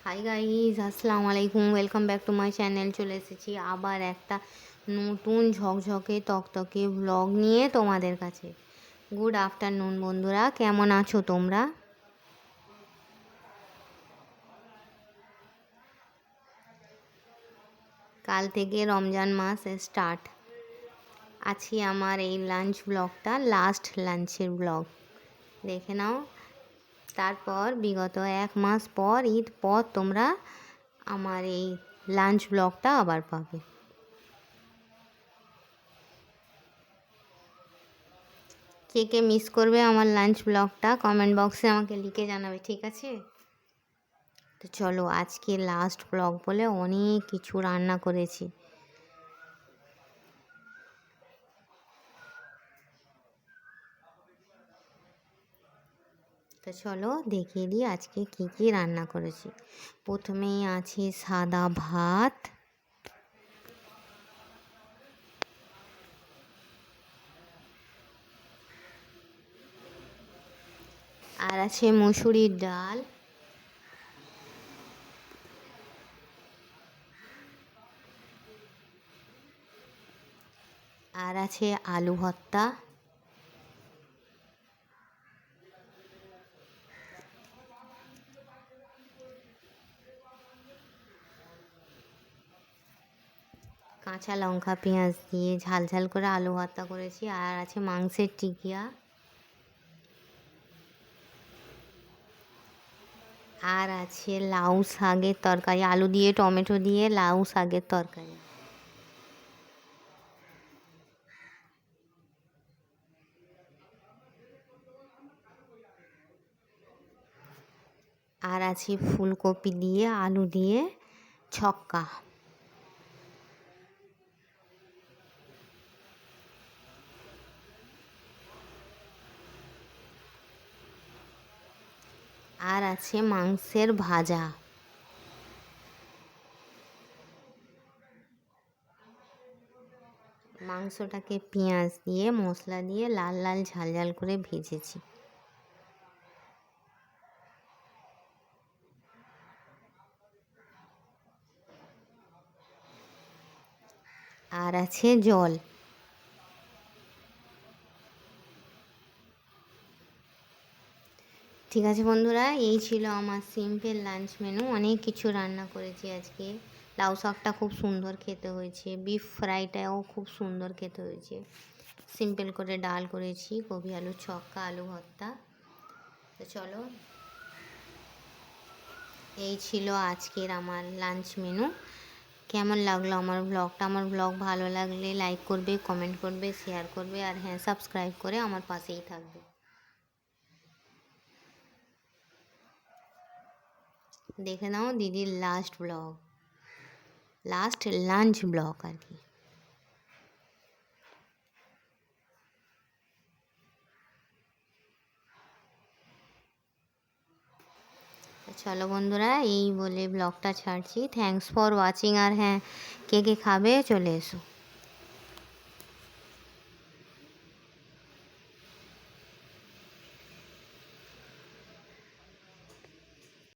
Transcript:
Hi guys, আসসালামু আলাইকুম। Welcome back to my channel. চলে এসেছি আবার একটা নতুন ঝকঝকে তকতকে ব্লগ নিয়ে তোমাদের কাছে। গুড আফটারনুন বন্ধুরা, কেমন আছো তোমরা? কাল থেকে রমজান মাস স্টার্ট। আছি আমার এই লাঞ্চ ব্লগটা, লাস্ট লাঞ্চের ব্লগ দেখে নাও। তারপর বিগত 1 মাস পর, ঈদ পর তোমরা আমার এই লাঞ্চ ব্লগটা আবার পাবে। কে কে মিস করবে আমার লাঞ্চ ব্লগটা কমেন্ট বক্সে আমাকে লিখে জানাবে, ঠিক আছে? তো চলো, আজকে লাস্ট ব্লগ বলে অনেক কিছু রান্না করেছি। তো চলো দেখিয়ে দিই আজকে কি কি রান্না করেছি। প্রথমেই আছে সাদা ভাত, আর আছে মসুরির ডাল, আর আছে আলু ভর্তা, কাঁচা লঙ্কা পেঁয়াজ দিয়ে ঝাল ঝাল করে আলু ভর্তা করেছি, আর আছে মাংসের টিকিয়া, আর আছে লাউ শাকের তরকারি, আলু দিয়ে টমেটো দিয়ে লাউ শাকের তরকারি। আর আছে ফুলকপি দিয়ে আলু দিয়ে ছক্কা। আর আছে মাংসের ভাজা। মাংসটাকে পেঁয়াজ দিয়ে মশলা দিয়ে লাল লাল ঝাল ঝাল করে ভেজেছি। আর আছে জল। ঠিক আছে বন্ধুরা, এই ছিল আমার সিম্পল লাঞ্চ মেনু। অনেক কিছু রান্না করেছি আজকে। লাউ শাকটা খুব সুন্দর খেতে হয়েছে, বিফ ফ্রাইটাও খুব সুন্দর খেতে হয়েছে। সিম্পল করে ডাল করেছি, কপি আলু ছক্কা, আলু ভর্তা। তো চলো, এই ছিল আজকের আমার লাঞ্চ মেনু। কেমন লাগলো আমার ব্লগটা? আমার ব্লগ ভালো লাগলে লাইক করবে, কমেন্ট করবে, শেয়ার করবে, আর হ্যাঁ, সাবস্ক্রাইব করে আমার পাশেই থাকবে। দেখে নাও দিদির last blog, last lunch blog আর কি। চলো বন্ধুরা, এই বলে ব্লগটা ছাড়ছি। Thanks for watching. আর হ্যাঁ, কে কে খাবে চলে এসো।